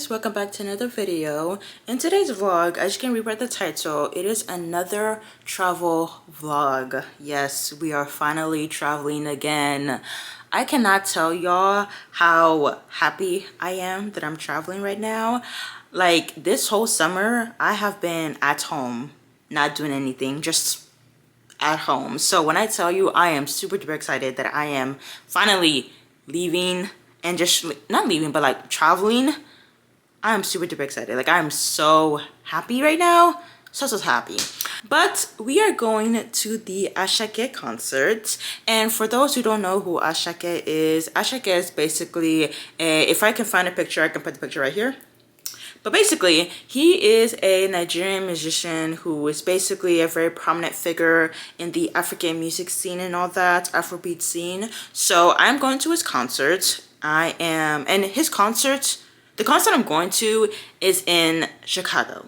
guys, welcome back to another video. In today's vlog, as you can read by the title, it is another travel vlog. Yes, we are finally traveling again. I cannot tell y'all how happy I am that I'm traveling right now. Like this whole summer, I have been at home, not doing anything, just at home. So when I tell you I am super duper excited that I am finally leaving and just not leaving but like traveling, I'm super duper excited. Like I'm so happy right now, so happy. But we are going to the Ashake concert, and for those who don't know who Ashake is basically if I can find a picture, I can put the picture right here. But basically, he is a Nigerian musician who is basically a very prominent figure in the African music scene and all that, Afrobeat scene. So I'm going to his concert. And his concert, the concert I'm going to is in Chicago.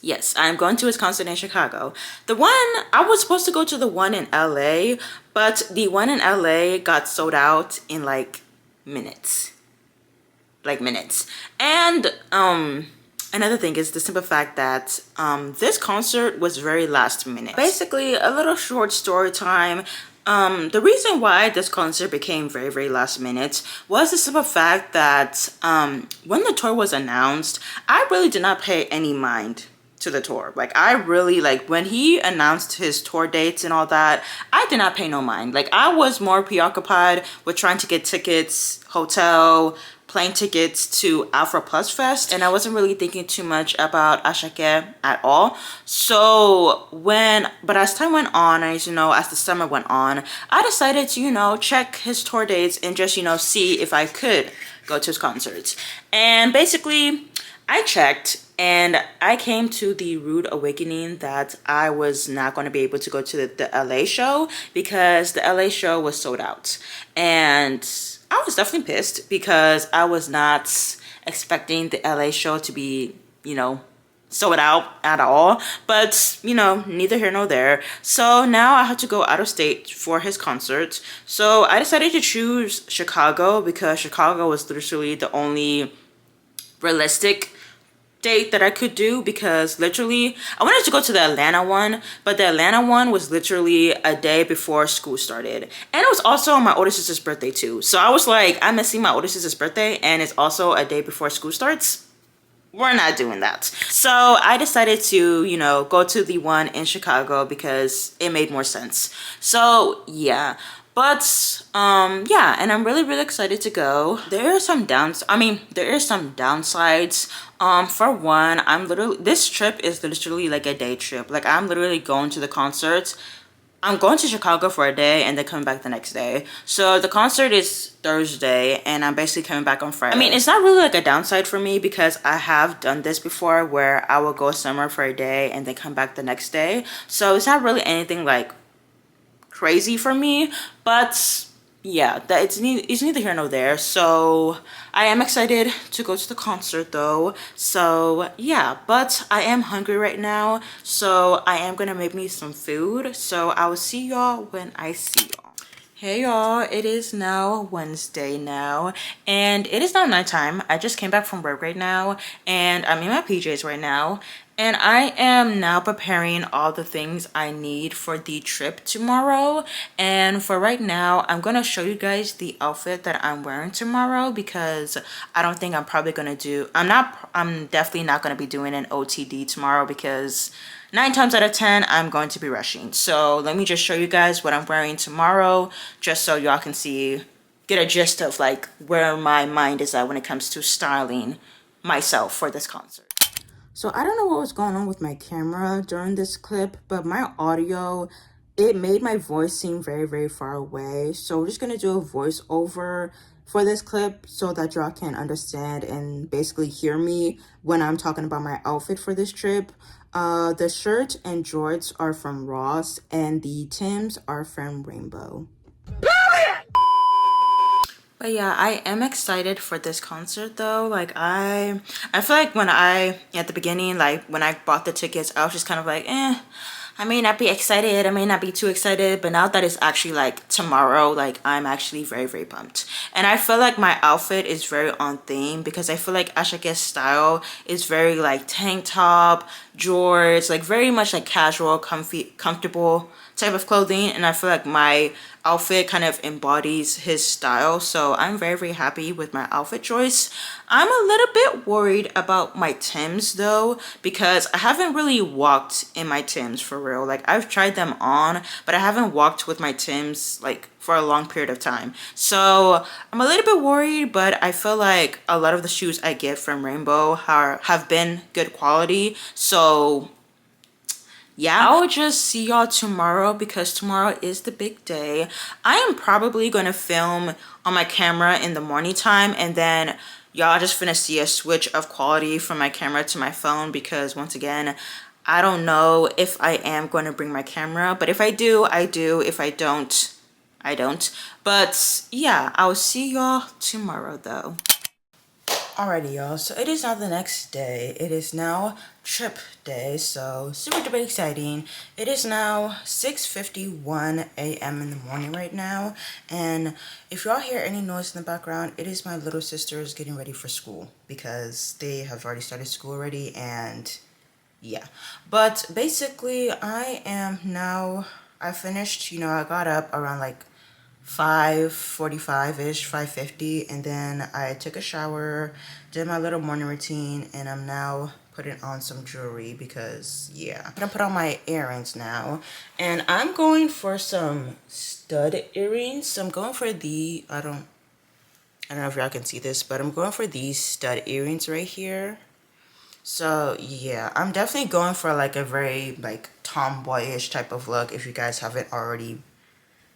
Yes, I'm going to his concert in Chicago. The one, I was supposed to go to the one in LA, but the one in LA got sold out in like minutes. And another thing is the simple fact that this concert was very last minute. Basically, a little short story time. The reason why this concert became very last minute was the simple fact that when the tour was announced, I really did not pay any mind to the tour. Like I really, like when he announced his tour dates and all that, I did not pay no mind. Like I was more preoccupied with trying to get tickets, hotel, plane tickets to Afro Plus Fest, and I wasn't really thinking too much about Ashake at all. So but as time went on, as you know, as the summer went on, I decided to, check his tour dates and just, see if I could go to his concerts. And basically, I checked and I came to the rude awakening that I was not going to be able to go to the LA show because the LA show was sold out. And I was definitely pissed because I was not expecting the LA show to be, sold out at all. But, neither here nor there. So now I had to go out of state for his concert. So I decided to choose Chicago because Chicago was literally the only realistic date that I could do, because literally I wanted to go to the Atlanta one, but the Atlanta one was literally a day before school started, and it was also my older sister's birthday too. So I was like, I'm missing my older sister's birthday and it's also a day before school starts. We're not doing that. So I decided to, go to the one in Chicago because it made more sense. So yeah. But yeah, and I'm really excited to go. There are some downsides. For one, this trip is literally like a day trip. Like I'm literally going to the concert. I'm going to Chicago for a day and then coming back the next day. So the concert is Thursday and I'm basically coming back on Friday. I mean, it's not really like a downside for me because I have done this before where I will go somewhere for a day and then come back the next day. So it's not really anything like crazy for me, but yeah, that it's neither here nor there. So I am excited to go to the concert though. So yeah, but I am hungry right now, so I am gonna make me some food. So I will see y'all when I see y'all. Hey y'all, it is now Wednesday now, and it is now nighttime. I just came back from work right now, and I'm in my PJs right now, and I am now preparing all the things I need for the trip tomorrow. And for right now, I'm gonna show you guys the outfit that I'm wearing tomorrow because I don't think I'm definitely not gonna be doing an OTD tomorrow because 9 times out of 10, I'm going to be rushing. So let me just show you guys what I'm wearing tomorrow, just so y'all can get a gist of like where my mind is at when it comes to styling myself for this concert. So I don't know what was going on with my camera during this clip, but my audio, it made my voice seem very far away. So we're just gonna do a voiceover for this clip so that y'all can understand and basically hear me when I'm talking about my outfit for this trip. The shirt and jorts are from Ross and the Tims are from Rainbow. But yeah, I am excited for this concert though. Like I feel like at the beginning, like when I bought the tickets, I was just kind of like, I may not be excited, I may not be too excited, but now that it's actually like tomorrow, like I'm actually very, very pumped. And I feel like my outfit is very on theme because I feel like Ashika's style is very like tank top, jorts, like very much like casual, comfy, comfortable type of clothing. And I feel like my outfit kind of embodies his style, so I'm very, very happy with my outfit choice. I'm a little bit worried about my Tims though, because I haven't really walked in my Tims for real. Like I've tried them on, but I haven't walked with my Tims like for a long period of time. So I'm a little bit worried, but I feel like a lot of the shoes I get from Rainbow have been good quality. So yeah, I'll just see y'all tomorrow because tomorrow is the big day. I am probably going to film on my camera in the morning time, and then y'all just finna see a switch of quality from my camera to my phone because once again, I don't know if I am going to bring my camera, but if I do, I do. If I don't, I don't. But yeah, I'll see y'all tomorrow though. Alrighty, y'all. So it is now the next day. It is now trip day, so super duper exciting. It is now 6:51 a.m. in the morning right now, and if y'all hear any noise in the background, it is my little sisters getting ready for school because they have already started school already, and yeah. But basically, I finished, I got up around like 5:45-ish, 5:50, and then I took a shower, did my little morning routine, and I'm now putting on some jewelry because yeah, I'm gonna put on my earrings now, and I'm going for some stud earrings. So I'm going for I don't know if y'all can see this, but I'm going for these stud earrings right here. So yeah, I'm definitely going for like a very like tomboyish type of look. If you guys haven't already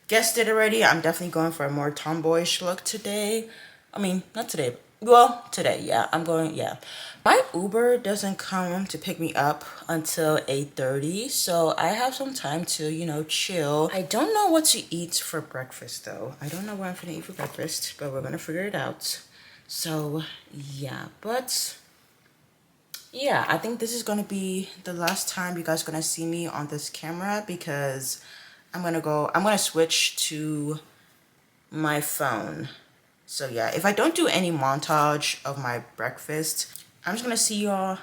guessed it already, I'm definitely going for a more tomboyish look today. I mean, not today. Well, today, yeah. Yeah. My Uber doesn't come to pick me up until 8:30, so I have some time to, chill. I don't know what to eat for breakfast, though. I don't know what I'm gonna eat for breakfast, but we're gonna figure it out. So, yeah. But yeah, I think this is gonna be the last time you guys are gonna see me on this camera because I'm gonna switch to my phone. So yeah, if I don't do any montage of my breakfast, I'm just gonna see y'all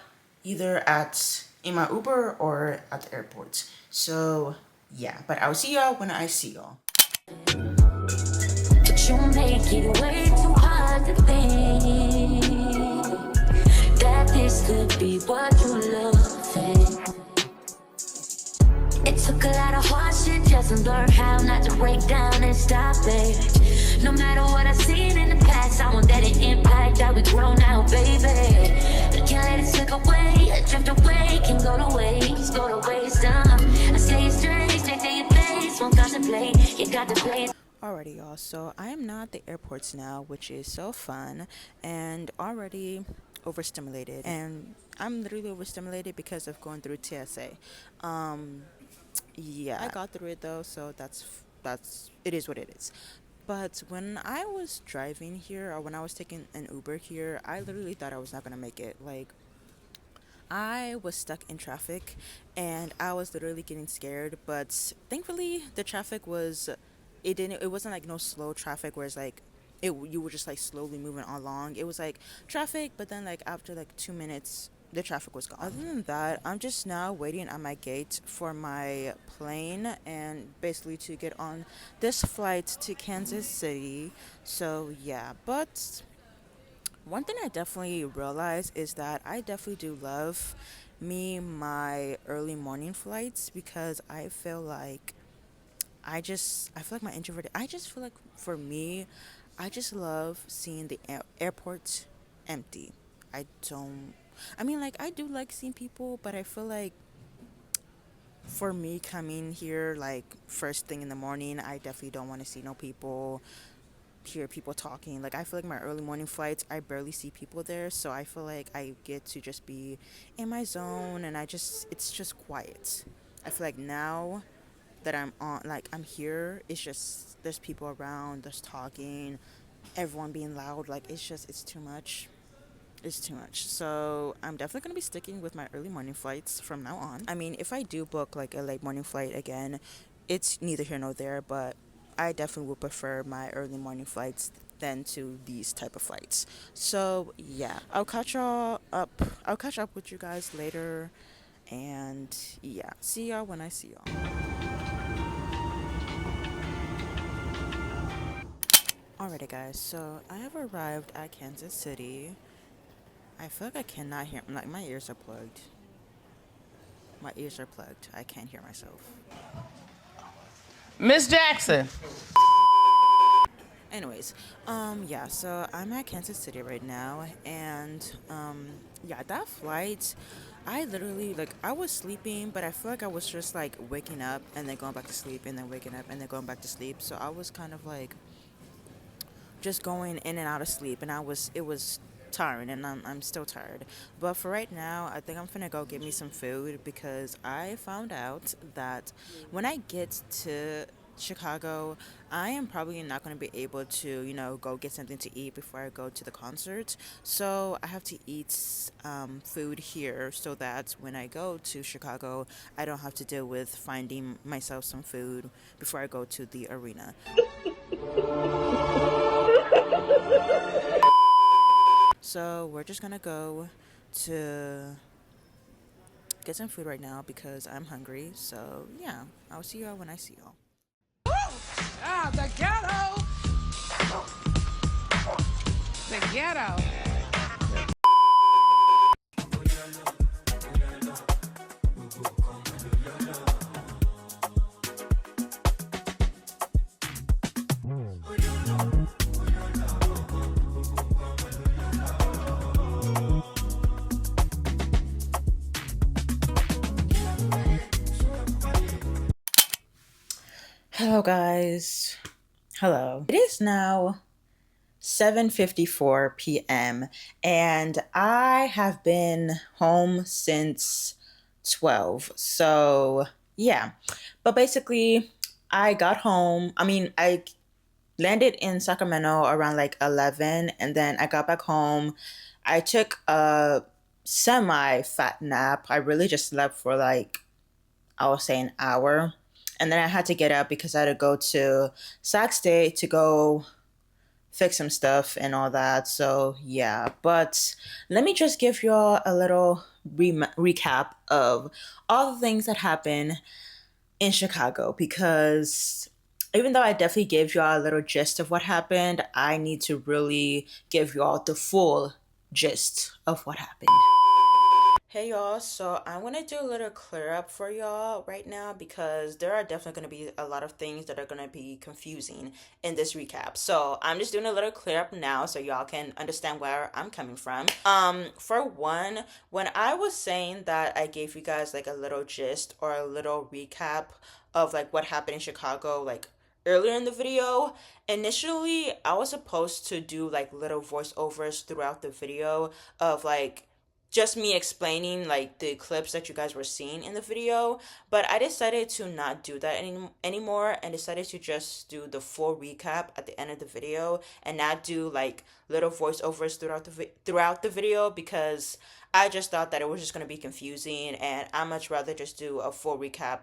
either in my Uber or at the airport. So yeah, but I'll see y'all when I see y'all. But you make it way too hard to think that this could be what you love. It took a lot of hard shit just to learn how not to break down and stop it. No matter what I've seen in the past, I want that it impact that we grow now, baby. I can't let it slip away, drift away, can go to waste, I say it straight to your face, won't contemplate, you got to play. Alrighty, y'all, so I am now at the airports now, which is so fun and already overstimulated, and I'm literally overstimulated because of going through TSA. Yeah, I got through it though, so that's it is what it is. But when I was driving here, or when I was taking an Uber here, I literally thought I was not gonna make it. Like, I was stuck in traffic and I was literally getting scared, but thankfully the traffic was it wasn't like no slow traffic where it's like you were just like slowly moving along. It was like traffic, but then like after like 2 minutes the traffic was gone. Other than that, I'm just now waiting at my gate for my plane and basically to get on this flight to Kansas City. So yeah, but one thing I definitely realize is that I definitely do love my early morning flights because I feel like my introverted, I just feel like for me, I just love seeing the airport empty. I don't, I mean, like, I do like seeing people, but I feel like for me coming here, like, first thing in the morning, I definitely don't want to see no people, hear people talking. Like I feel like my early morning flights, I barely see people there, so I feel like I get to just be in my zone and it's just quiet. I feel like now that I'm here, it's just there's people around, there's talking, everyone being loud, like it's too much. is too much. So I'm definitely going to be sticking with my early morning flights from now on. I mean, if I do book like a late morning flight again, it's neither here nor there, but I definitely would prefer my early morning flights than to these type of flights. So yeah, I'll catch y'all up. I'll catch up with you guys later, and yeah, see y'all when I see y'all. Alrighty, guys. So I have arrived at Kansas City. I feel like I cannot hear. Like my ears are plugged. My ears are plugged. I can't hear myself. Miss Jackson. Anyways, yeah, so I'm at Kansas City right now, and, yeah, that flight, I literally, like, I was sleeping, but I feel like I was just, like, waking up and then going back to sleep and then waking up and then going back to sleep, so I was kind of, like, just going in and out of sleep, and it was tiring, and I'm still tired. But for right now, I think I'm gonna go get me some food because I found out that when I get to Chicago, I am probably not going to be able to, go get something to eat before I go to the concert. So I have to eat food here so that when I go to Chicago, I don't have to deal with finding myself some food before I go to the arena. So we're just gonna go to get some food right now because I'm hungry. So yeah, I'll see y'all when I see y'all. Ah, the ghetto. The ghetto. Hello guys. Hello. It is now 7:54 p.m. and I have been home since 12. So, yeah. But basically, I got home. I landed in Sacramento around like 11, and then I got back home. I took a semi fat nap. I really just slept for like, I would say, an hour. And then I had to get up because I had to go to Sac State to go fix some stuff and all that. So, yeah. But let me just give y'all a little recap of all the things that happened in Chicago because even though I definitely gave y'all a little gist of what happened, I need to really give y'all the full gist of what happened. Hey y'all, so I want to do a little clear up for y'all right now because there are definitely going to be a lot of things that are going to be confusing in this recap. So I'm just doing a little clear up now so y'all can understand where I'm coming from. For one, when I was saying that I gave you guys like a little gist or a little recap of like what happened in Chicago, like earlier in the video, initially I was supposed to do like little voiceovers throughout the video of like just me explaining like the clips that you guys were seeing in the video, but I decided to not do that anymore and decided to just do the full recap at the end of the video and not do like little voiceovers throughout the video because I just thought that it was just going to be confusing, and I much rather just do a full recap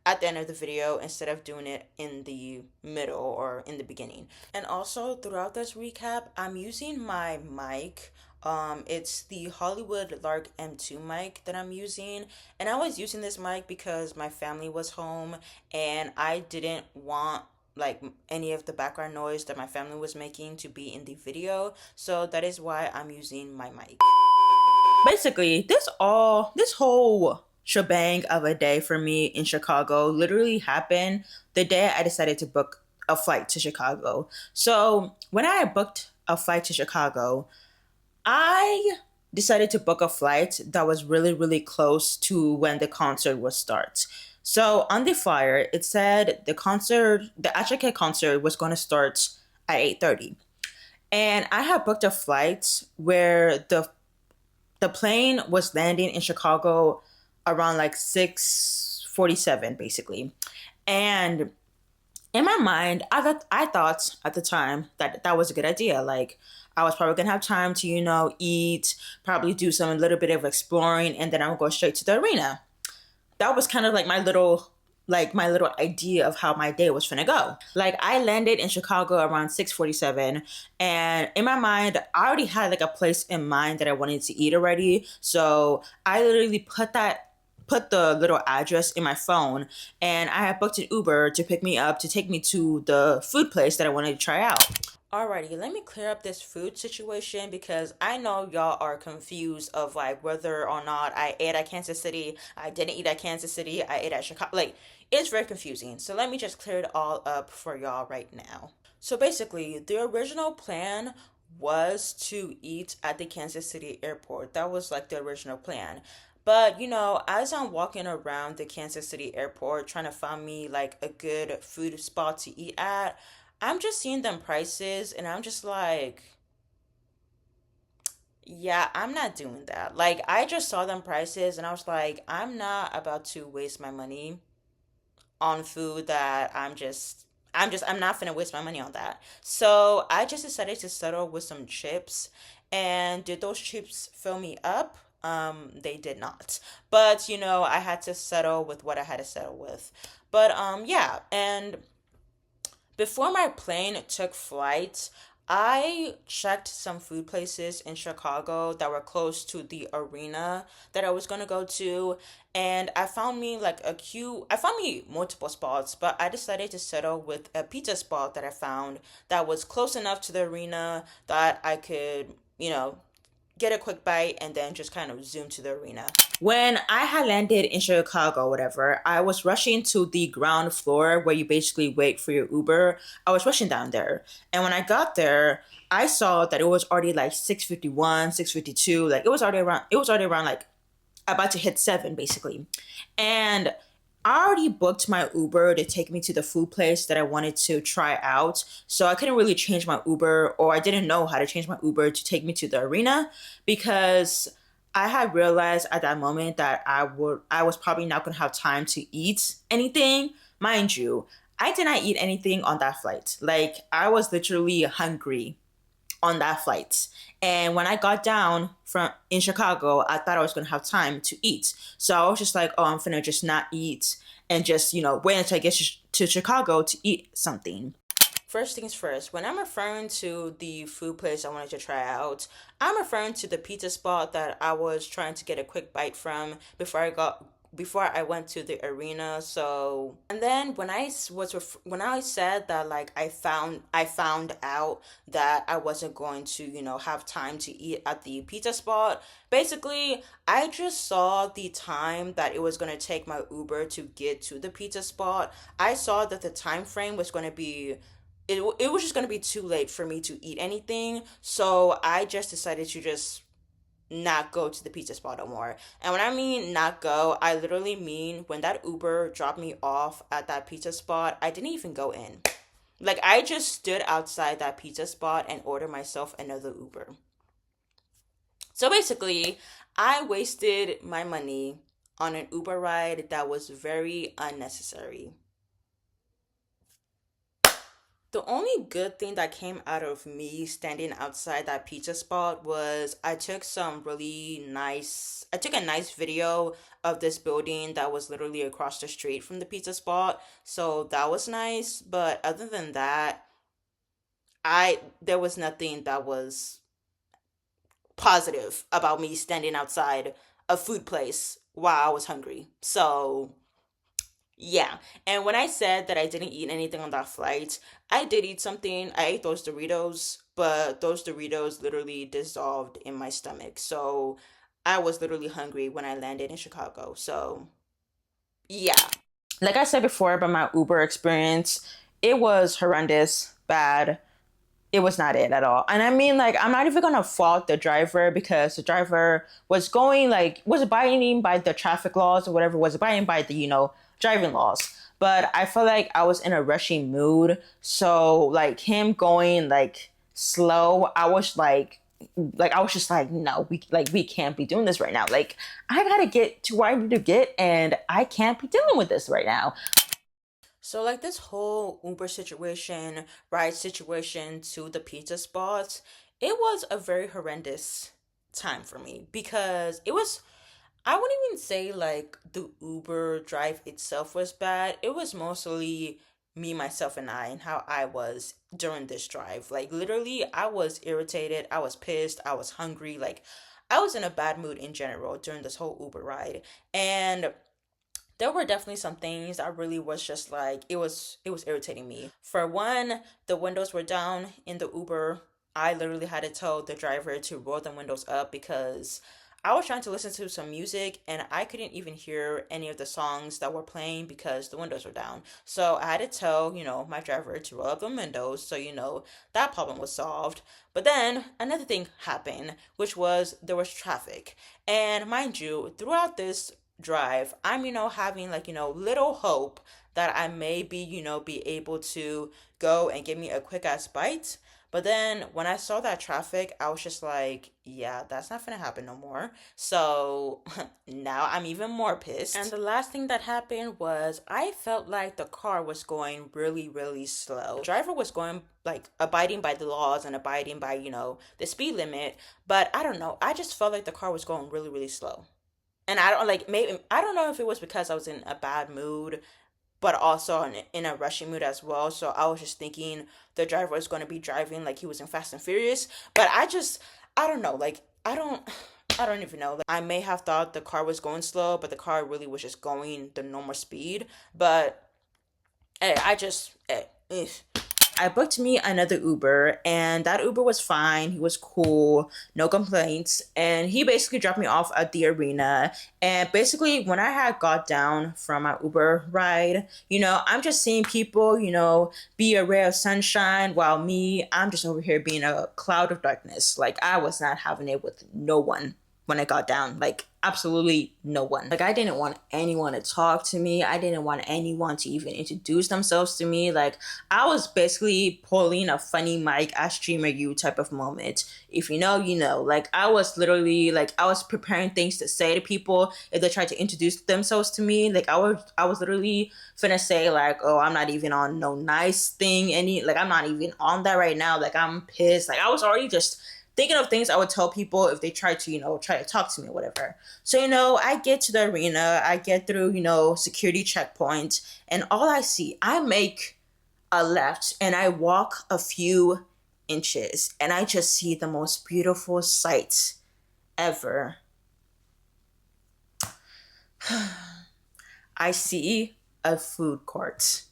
at the end of the video instead of doing it in the middle or in the beginning. And also throughout this recap, I'm using my mic. It's the Hollywood Lark M2 mic that I'm using, and I was using this mic because my family was home and I didn't want like any of the background noise that my family was making to be in the video, so that is why I'm using my mic. Basically, this whole shebang of a day for me in Chicago literally happened the day I decided to book a flight to Chicago. So when I booked a flight to Chicago, I decided to book a flight that was really, really close to when the concert would start. So on the flyer, it said the Asha K concert was going to start at 8:30. And I had booked a flight where the plane was landing in Chicago around like 6:47 basically. And in my mind, I thought at the time that that was a good idea. Like I was probably gonna have time to, eat, probably do some little bit of exploring, and then I would go straight to the arena. That was kind of like my little idea of how my day was gonna go. Like I landed in Chicago around 6:47, and in my mind I already had like a place in mind that I wanted to eat already. So I literally put the little address in my phone, and I had booked an Uber to pick me up to take me to the food place that I wanted to try out. Alrighty, let me clear up this food situation because I know y'all are confused of like whether or not I ate at Kansas City, I didn't eat at Kansas City, I ate at Chicago. Like, it's very confusing. So let me just clear it all up for y'all right now. So basically, the original plan was to eat at the Kansas City airport. That was like the original plan. But as I'm walking around the Kansas City airport trying to find me like a good food spot to eat at, I'm just seeing them prices and I'm just like, yeah, I'm not doing that. Like, I just saw them prices and I was like, I'm not about to waste my money on food that I'm not gonna waste my money on that. So I just decided to settle with some chips. And did those chips fill me up? They did not. But I had to settle with what I had to settle with. But yeah, and before my plane took flight, I checked some food places in Chicago that were close to the arena that I was going to go to, and I found me multiple spots, but I decided to settle with a pizza spot that I found that was close enough to the arena that I could, get a quick bite and then just kind of zoom to the arena. When I had landed in Chicago, whatever, I was rushing to the ground floor where you basically wait for your Uber. I was rushing down there. And when I got there, I saw that it was already like 6:51, 6:52. Like it was already around like about to hit 7 basically. And I already booked my Uber to take me to the food place that I wanted to try out. So I couldn't really change my Uber, or I didn't know how to change my Uber to take me to the arena because I had realized at that moment that I was probably not going to have time to eat anything. Mind you, I did not eat anything on that flight. Like I was literally hungry on that flight. And when I got down from in Chicago, I thought I was gonna have time to eat. So I was just like, oh, I'm gonna just not eat and just, wait until I get to Chicago to eat something. First things first, when I'm referring to the food place I wanted to try out, I'm referring to the pizza spot that I was trying to get a quick bite from before I went to the arena. So, and then when I said that like I found out that I wasn't going to, have time to eat at the pizza spot. Basically, I just saw the time that it was going to take my Uber to get to the pizza spot. I saw that the time frame was going to be it was just going to be too late for me to eat anything. So I just decided to just not go to the pizza spot no more. And when I mean not go, I literally mean when that Uber dropped me off at that pizza spot, I didn't even go in. Like I just stood outside that pizza spot and ordered myself another Uber. So basically, I wasted my money on an Uber ride that was very unnecessary. The only good thing that came out of me standing outside that pizza spot was I took a nice video of this building that was literally across the street from the pizza spot. So that was nice, but other than that, I there was nothing that was positive about me standing outside a food place while I was hungry. So, yeah. And when I said that I didn't eat anything on that flight, I did eat something. I ate those Doritos, but those Doritos literally dissolved in my stomach. So I was literally hungry when I landed in Chicago. So, yeah. Like I said before about my Uber experience, it was horrendous, bad. It was not it at all. And I mean, like, I'm not even gonna fault the driver because the driver was was abiding by the traffic laws or whatever, was abiding by the, driving laws. But I feel like I was in a rushing mood. So, like, him going, like, slow, I was just like, no, we can't be doing this right now. Like, I gotta get to where I need to get, and I can't be dealing with this right now. So like this whole Uber situation, ride situation to the pizza spots, It was a very horrendous time for me because I wouldn't even say like the Uber drive itself was bad. It was mostly me, myself, and I, and how I was during this drive. Like, literally, I was irritated, I was pissed, I was hungry. Like, I was in a bad mood in general during this whole Uber ride. And there were definitely some things that really was just like it was irritating me. For one, the windows were down in the Uber. I literally had to tell the driver to roll the windows up because I was trying to listen to some music and I couldn't even hear any of the songs that were playing because the windows were down. So I had to tell, my driver to roll up the windows so that problem was solved. But then another thing happened, which was there was traffic. And mind you, throughout this drive, I'm, having like, little hope that I may be, be able to go and get me a quick ass bite. But then when I saw that traffic, I was just like, yeah, that's not gonna happen no more. So now I'm even more pissed. And the last thing that happened was I felt like the car was going really, really slow. The driver was going like abiding by the laws and abiding by, the speed limit. But I don't know. I just felt like the car was going really, really slow. And I don't like maybe I don't know if it was because I was in a bad mood, but also in a rushing mood as well. So I was just thinking the driver was going to be driving like he was in Fast and Furious. But I don't know. Like I don't even know. Like, I may have thought the car was going slow, but the car really was just going the normal speed. But hey, I booked me another Uber, and that Uber was fine. He was cool, no complaints. And he basically dropped me off at the arena. And basically, when I had got down from my Uber ride, I'm just seeing people, be a ray of sunshine, while me, I'm just over here being a cloud of darkness. Like, I was not having it with no one when I got down. Like, absolutely no one. Like, I didn't want anyone to talk to me. I didn't want anyone to even introduce themselves to me. Like, I was basically pulling a funny Mike as streamer you type of moment. If you know, you know. Like, I was literally like I was preparing things to say to people if they tried to introduce themselves to me. Like, I was literally finna say like, oh, I'm not even on no nice thing like I'm not even on that right now. Like, I'm pissed. Like, I was already just thinking of things I would tell people if they try to, try to talk to me or whatever. So, I get to the arena, I get through, security checkpoint, and all I see, I make a left and I walk a few inches and I just see the most beautiful sight ever. I see a food court.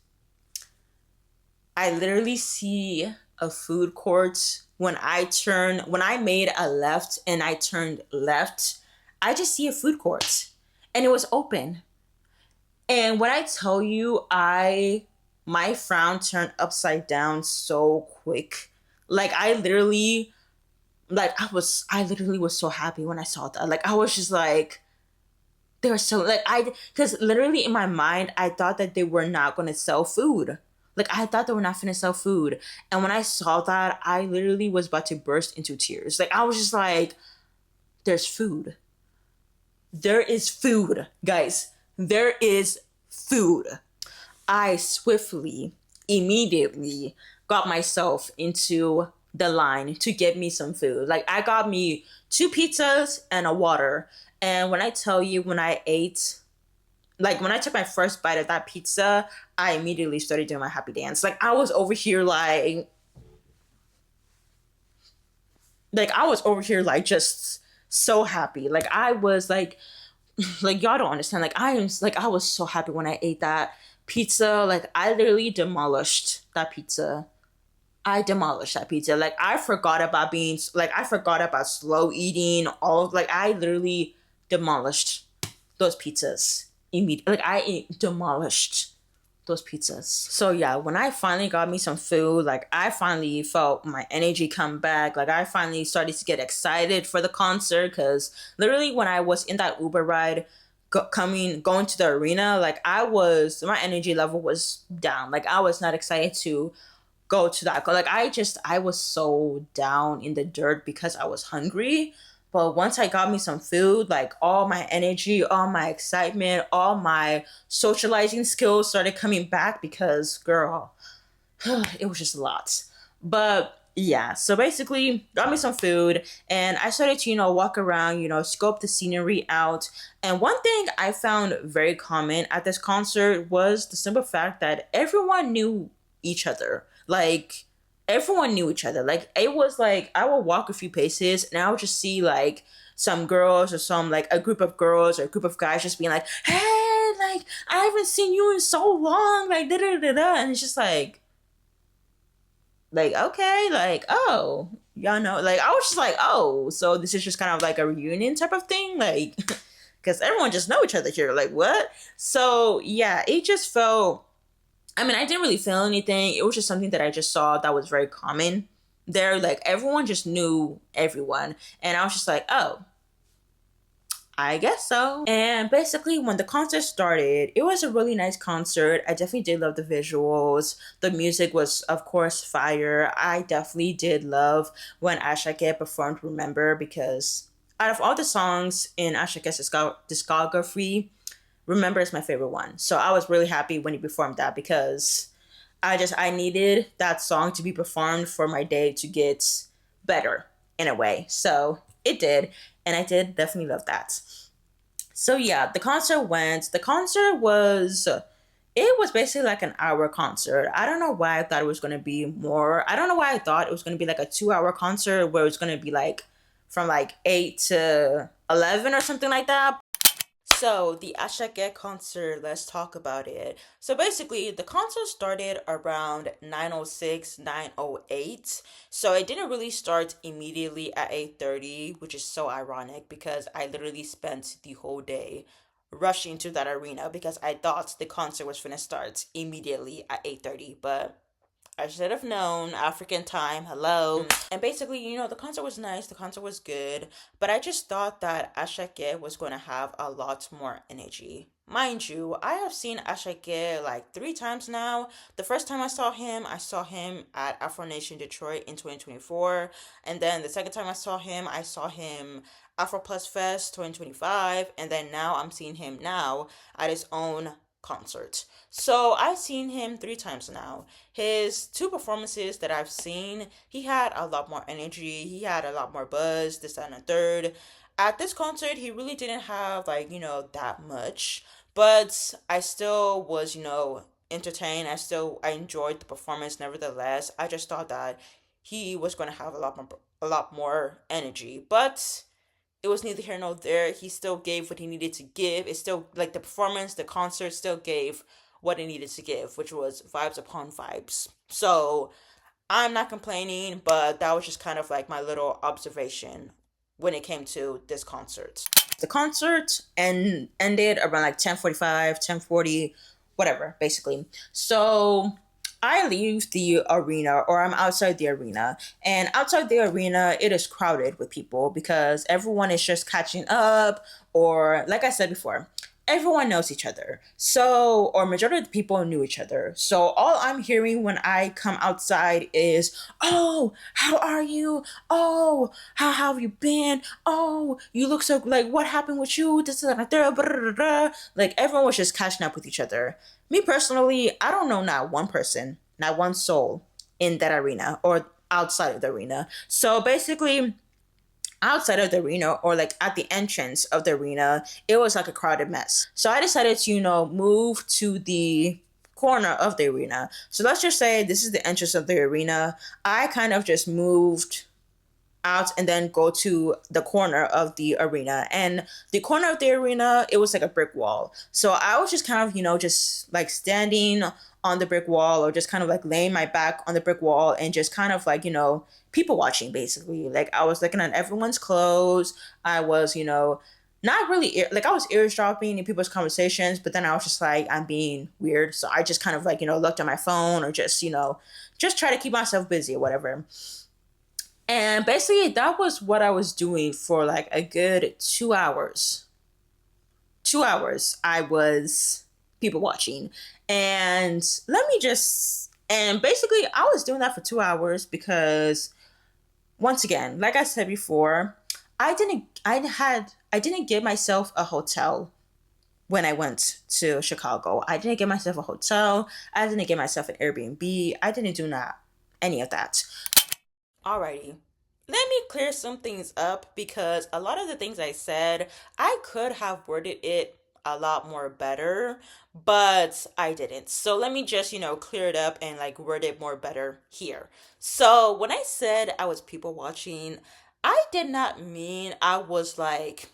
I literally see a food court. When I made a left and I turned left, I just see a food court and it was open. And when I tell you, my frown turned upside down so quick. Like, I literally was so happy when I saw that. Like, I was just like, they were so like because literally in my mind I thought that they were not going to sell food. Like, I thought they were not going to sell food, and when I saw that, I literally was about to burst into tears. Like, I was just like, there's food. There is food, guys. There is food. I swiftly, immediately got myself into the line to get me some food. Like, I got me 2 pizzas and a water. And when I tell you, when I took my first bite of that pizza, I immediately started doing my happy dance. Like, I was over here just so happy. Like, I was like y'all don't understand. I was so happy when I ate that pizza. Like, I literally demolished that pizza. I demolished that pizza. Like, I forgot about slow eating. I literally demolished those pizzas immediately. Like, demolished those pizzas. So yeah, when I finally got me some food, like, I finally felt my energy come back. Like, I finally started to get excited for the concert, because literally when I was in that Uber ride going to the arena, like, my energy level was down. Like, I was not excited to go to that. Like, I was so down in the dirt because I was hungry. But once I got me some food, like, all my energy, all my excitement, all my socializing skills started coming back because, girl, it was just a lot. But Yeah, so basically got me some food and I started to, walk around, scope the scenery out. And one thing I found very common at this concert was the simple fact that everyone knew each other. Like everyone knew each other. Like it was like I would walk a few paces and I would just see like some girls or some like a group of girls or a group of guys just being like, "Hey, like I haven't seen you in so long." Like da da da da, and it's just like okay, like oh, y'all know, like I was just like, oh, so this is just kind of like a reunion type of thing, like because everyone just know each other here, like what? So yeah, it just felt, I mean, I didn't really feel anything. It was just something that I just saw that was very common there. Like everyone just knew everyone, and I was just like, oh, I guess so. And basically, when the concert started, it was a really nice concert. I definitely did love the visuals. The music was, of course, fire. I definitely did love when Ashake performed Remember, because out of all the songs in Ashake's discography, Remember is my favorite one. So I was really happy when he performed that, because I needed that song to be performed for my day to get better in a way. So it did, and I did definitely love that. So yeah, the concert went. The concert was, it was basically like an hour concert. I don't know why I thought it was gonna be more. I don't know why I thought it was gonna be like a 2 hour concert where it's gonna be like from like 8 to 11 or something like that. So, the Ashake concert, let's talk about it. So, basically, the concert started around 9:06, 9:08. So, it didn't really start immediately at 8:30, which is so ironic because I literally spent the whole day rushing to that arena because I thought the concert was going to start immediately at 8:30, but I should have known African time. Hello. And basically, the concert was nice. The concert was good. But I just thought that Ashake was going to have a lot more energy. Mind you, I have seen Ashake like 3 times now. The first time I saw him at Afro Nation Detroit in 2024. And then the second time I saw him Afro Plus Fest 2025. And then now I'm seeing him now at his own concert. So I've seen him 3 times now. His two performances that I've seen, he had a lot more energy. He had a lot more buzz, this, that, and the third. At this concert, he really didn't have, like, that much. But I still was, entertained. I enjoyed the performance nevertheless. I just thought that he was going to have a lot more energy. But it was neither here nor there. He still gave what he needed to give. It still, like, the performance, the concert still gave what it needed to give, which was vibes upon vibes. So I'm not complaining, but that was just kind of like my little observation when it came to this concert. The concert ended around like 10:45, 10:40, whatever, basically. So I leave the arena, or I'm outside the arena, and outside the arena it is crowded with people because everyone is just catching up, or like I said before, everyone knows each other. So, or majority of the people knew each other. So all I'm hearing when I come outside is, "Oh, how are you? Oh, how have you been? Oh, you look so, like, what happened with you?" This is like everyone was just catching up with each other. Me personally, I don't know not one person, not one soul in that arena or outside of the arena. So basically, outside of the arena, or like at the entrance of the arena, it was like a crowded mess. So I decided to, move to the corner of the arena. So let's just say this is the entrance of the arena. I kind of just moved out and then go to the corner of the arena. And the corner of the arena, it was like a brick wall. So I was just kind of, just like standing on the brick wall, or just kind of like laying my back on the brick wall and just kind of like, people watching basically. Like I was looking at everyone's clothes. I was, not really like I was eavesdropping in people's conversations, but then I was just like, I'm being weird. So I just kind of like, looked at my phone, or just, just try to keep myself busy or whatever. And basically, that was what I was doing for like a good 2 hours. 2 hours, I was people watching. And and basically, I was doing that for 2 hours because, once again, like I said before, I didn't give myself a hotel when I went to Chicago. I didn't give myself a hotel. I didn't give myself an Airbnb. I didn't do that, any of that. Alrighty. Let me clear some things up because a lot of the things I said, I could have worded it a lot more better, but I didn't. So let me just, clear it up and like word it more better here. So when I said I was people watching, I did not mean I was like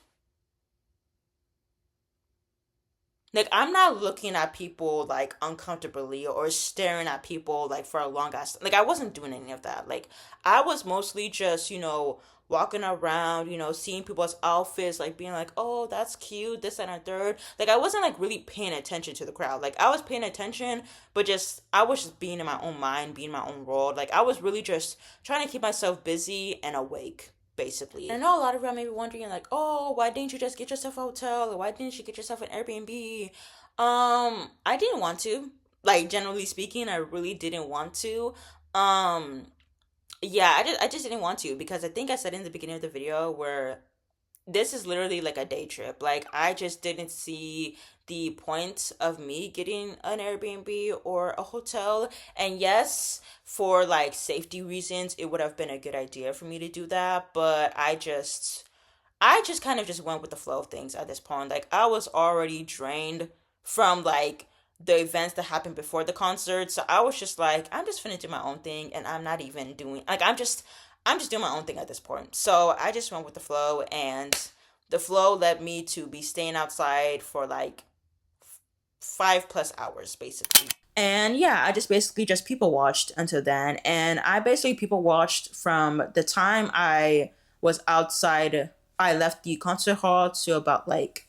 I'm not looking at people like uncomfortably or staring at people like for a long ass, like I wasn't doing any of that. Like I was mostly just, walking around, seeing people's outfits, like being like, oh, that's cute, this and a third. Like I wasn't like really paying attention to the crowd. Like I was paying attention, but just I was just being in my own mind, being in my own world. Like I was really just trying to keep myself busy and awake, basically. And I know a lot of y'all may be wondering, like, oh, why didn't you just get yourself a hotel? Or why didn't you get yourself an Airbnb? I didn't want to. Like, generally speaking, I really didn't want to. Um, yeah, I just didn't want to because I think I said in the beginning of the video where this is literally like a day trip. Like I just didn't see the point of me getting an Airbnb or a hotel. And yes, for like safety reasons, it would have been a good idea for me to do that, but I just kind of just went with the flow of things at this point. Like I was already drained from like the events that happened before the concert. So I was just like, I'm just finna do my own thing and I'm not even doing like I'm just doing my own thing at this point. So I just went with the flow and the flow led me to be staying outside for like 5 plus hours basically. And yeah, I just basically just people watched until then. And I basically people watched from the time I was outside, I left the concert hall to about like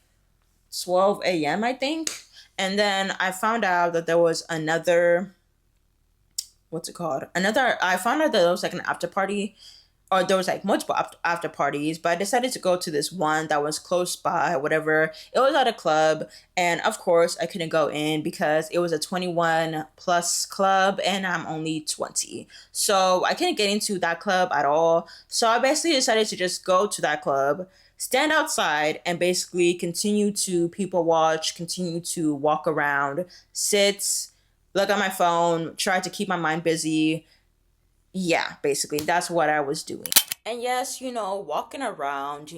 12 a.m., I think. And then I found out that there was another, what's it called? I found out that there was like an after party, or there was like multiple after parties, but I decided to go to this one that was close by, whatever. It was at a club, and of course I couldn't go in because it was a 21 plus club and I'm only 20. So I couldn't get into that club at all. So I basically decided to just go to that club, stand outside, and basically continue to people watch, continue to walk around, sit, look at my phone, try to keep my mind busy. Yeah, basically, that's what I was doing. And yes, walking around,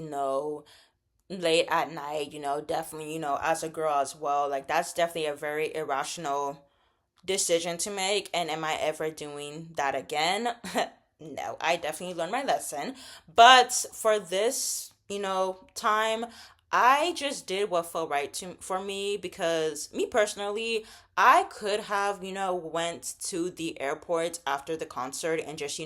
late at night, definitely, as a girl as well, like that's definitely a very irrational decision to make. And am I ever doing that again? No, I definitely learned my lesson. But for this, time, I just did what felt right for me because me personally, I could have, went to the airport after the concert and just,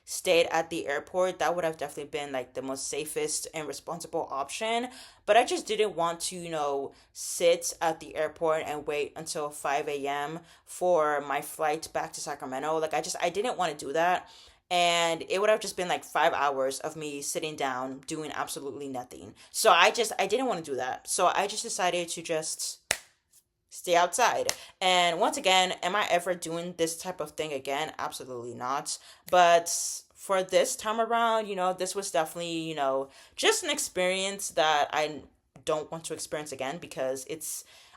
stayed at the airport. That would have definitely been like the most safest and responsible option. But I just didn't want to, sit at the airport and wait until 5 a.m. for my flight back to Sacramento. Like I didn't want to do that. And it would have just been like 5 hours of me sitting down doing absolutely nothing. So I didn't want to do that. So I just decided to just stay outside. And once again, am I ever doing this type of thing again? Absolutely not. But for this time around, this was definitely, just an experience that I don't want to experience again because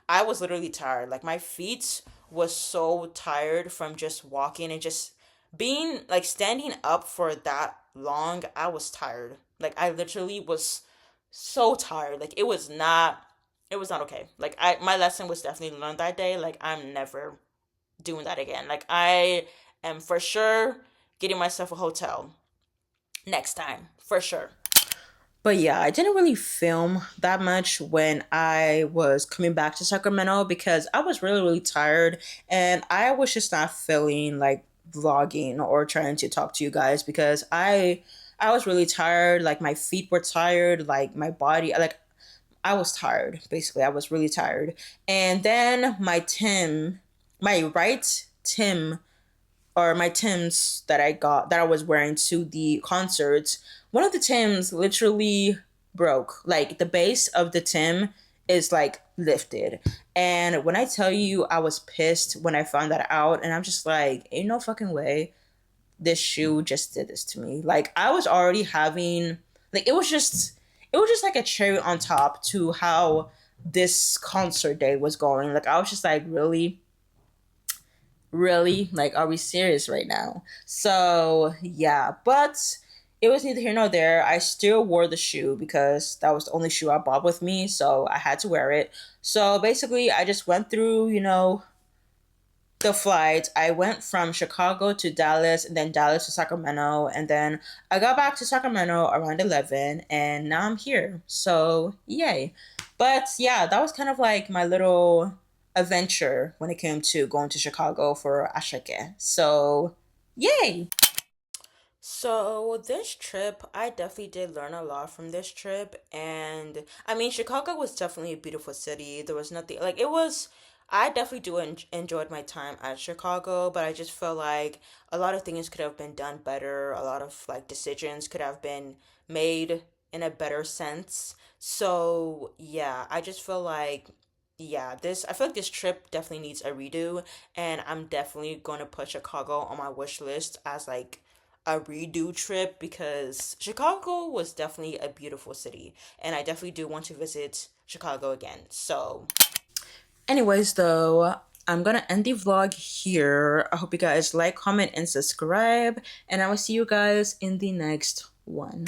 I was literally tired. Like my feet was so tired from just walking and just being like standing up for that long. I was tired. Like I literally was so tired. Like it was not okay. Like my lesson was definitely learned that day. Like I'm never doing that again. Like I am for sure getting myself a hotel next time for sure. But yeah, I didn't really film that much when I was coming back to Sacramento because I was really, really tired and I was just not feeling like vlogging or trying to talk to you guys because I was really tired, like my feet were tired, like my body, like I was tired, basically. I was really tired. And then my right Tim, or my Tims that I got that I was wearing to the concert, one of the Tims literally broke. Like the base of the Tim is like lifted. And when I tell you I was pissed when I found that out, and I'm just like, ain't no fucking way this shoe just did this to me. Like I was already having like it was just like a cherry on top to how this concert day was going. Like I was just like, really, really? Like, are we serious right now? So, yeah, but it was neither here nor there. I still wore the shoe because that was the only shoe I bought with me, so I had to wear it. So basically, I just went through, the flight. I went from Chicago to Dallas and then Dallas to Sacramento. And then I got back to Sacramento around 11 and now I'm here. So, yay. But yeah, that was kind of like my little adventure when it came to going to Chicago for Ashake. So, yay. So this trip, I definitely did learn a lot from this trip, and I mean, Chicago was definitely a beautiful city. There was nothing like it was. I definitely enjoyed my time at Chicago, but I just feel like a lot of things could have been done better. A lot of like decisions could have been made in a better sense. So yeah, I just feel like yeah, this I feel like this trip definitely needs a redo, and I'm definitely going to put Chicago on my wish list as like a redo trip because Chicago was definitely a beautiful city and I definitely do want to visit Chicago again. So, anyways, though, I'm gonna end the vlog here. I hope you guys like, comment, and subscribe, and I will see you guys in the next one.